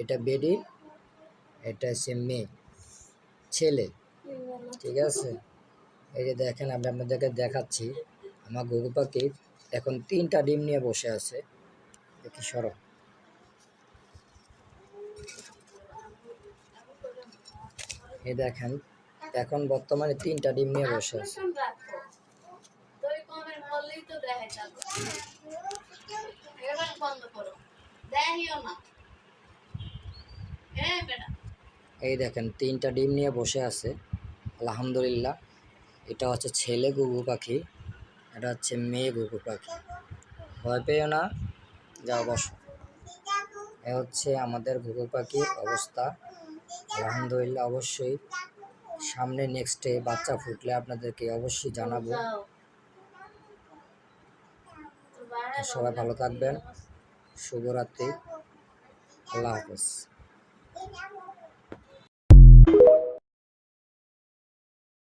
এটা বেডি, এটা হচ্ছে মেয়ে, ছেলে। ঠিক আছে, এই যে দেখেন, আমি আপনাদেরকে দেখাচ্ছি আমার ঘুঘু পাখি এখন 3টা ডিম নিয়ে বসে আছে। দেখি সরো, এই দেখেন এখন বর্তমানে 3টা ডিম নিয়ে বসে আছে। এই দেখেন 3টা ডিম নিয়ে বসে আছে, আলহামদুলিল্লাহ। এটা হচ্ছে ছেলে ঘুঘু পাখি, এটা হচ্ছে মেয়ে ঘুঘু পাখি। ভয় পেও না, যাও বসো। এ হচ্ছে আমাদের ঘুঘু পাখির অবস্থা, আলহামদুলিল্লাহ। অবশ্যই সামনে নেক্সটে বাচ্চা ফুটলে আপনাদেরকে অবশ্যই জানাবো। সবাই ভালো থাকবেন, শুভরাত্রি, আল্লাহ হাফেজ।